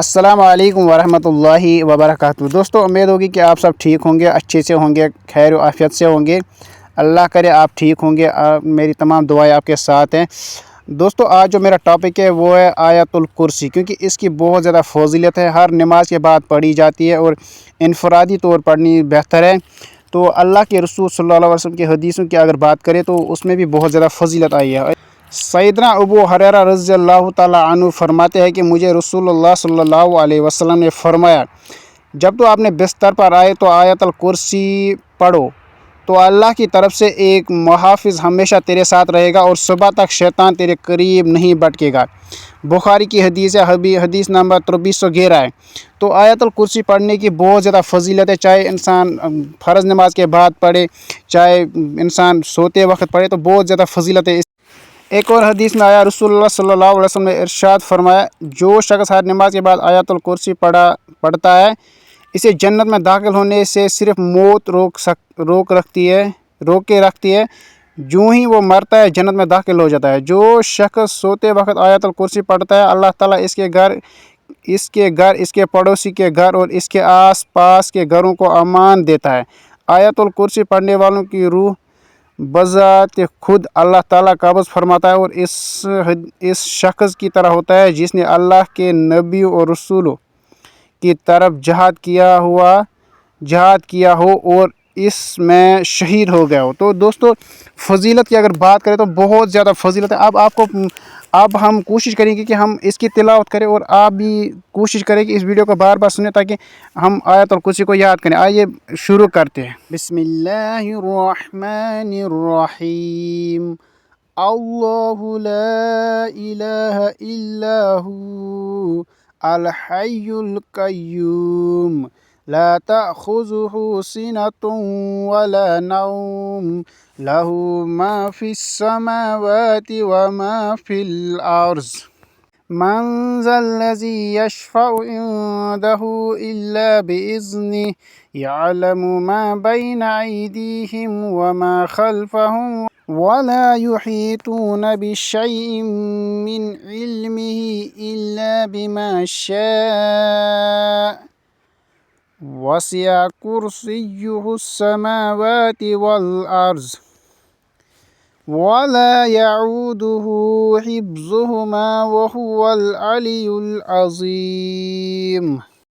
السلام علیکم ورحمۃ اللہ وبرکاتہ۔ دوستو، امید ہوگی کہ آپ سب ٹھیک ہوں گے، اچھے سے ہوں گے، خیر و عافیت سے ہوں گے۔ اللہ کرے آپ ٹھیک ہوں گے، میری تمام دعائیں آپ کے ساتھ ہیں۔ دوستو، آج جو میرا ٹاپک ہے وہ ہے آیت الکرسی، کیونکہ اس کی بہت زیادہ فضیلت ہے، ہر نماز کے بعد پڑھی جاتی ہے اور انفرادی طور پڑھنی بہتر ہے۔ تو اللہ کے رسول صلی اللہ علیہ وسلم کی حدیثوں کی اگر بات کریں تو اس میں بھی بہت زیادہ فضیلت آئی ہے۔ سیدنا ابو ہریرہ رضی اللہ تعالیٰ عنہ فرماتے ہیں کہ مجھے رسول اللہ صلی اللہ علیہ وسلم نے فرمایا، جب تو آپ نے بستر پر آئے تو آیت الکرسی پڑھو، تو اللہ کی طرف سے ایک محافظ ہمیشہ تیرے ساتھ رہے گا اور صبح تک شیطان تیرے قریب نہیں بٹکے گا۔ بخاری کی حدیث ہے، حدیث نمبر 2311 ہے۔ تو آیت الکرسی پڑھنے کی بہت زیادہ فضیلت ہے، چاہے انسان فرض نماز کے بعد پڑھے، چاہے انسان سوتے وقت پڑھے، تو بہت زیادہ فضیلت ہے۔ ایک اور حدیث میں آیا، رسول اللہ صلی اللہ علیہ وسلم نے ارشاد فرمایا، جو شخص ہر نماز کے بعد آیت الکرسی پڑھتا ہے، اسے جنت میں داخل ہونے سے صرف موت روک کے رکھتی ہے، جو ہی وہ مرتا ہے جنت میں داخل ہو جاتا ہے۔ جو شخص سوتے وقت آیت الکرسی پڑھتا ہے، اللہ تعالیٰ اس کے گھر، اس کے پڑوسی کے گھر اور اس کے آس پاس کے گھروں کو امان دیتا ہے۔ آیت الکرسی پڑھنے والوں کی روح بذات خود اللہ تعالیٰ قبض فرماتا ہے اور اس شخص کی طرح ہوتا ہے جس نے اللہ کے نبیوں اور رسولوں کی طرف جہاد کیا ہو اور اس میں شہید ہو گیا ہو۔ تو دوستو، فضیلت کی اگر بات کریں تو بہت زیادہ فضیلت ہے۔ اب ہم کوشش کریں گے کہ ہم اس کی تلاوت کریں، اور آپ بھی کوشش کریں کہ اس ویڈیو کو بار بار سنیں تاکہ ہم آیت الکرسی کو یاد کریں۔ آئیے شروع کرتے ہیں۔ بسم اللہ الرحمن الرحیم۔ اللہ لا الہ الا هو الحی القیوم لا تأخذہ سنۃ ولا نوم لہ ما فی السماوات وما فی الارض من ذا الذی یشفع عنده الا بإذنہ یعلم ما بین ایدیہم وما خلفہم ولا يحيطون بشيء من علمه إلا بما شاء وسع كرسيه السماوات والأرض ولا يعوده حفظهما وهو العلي العظيم۔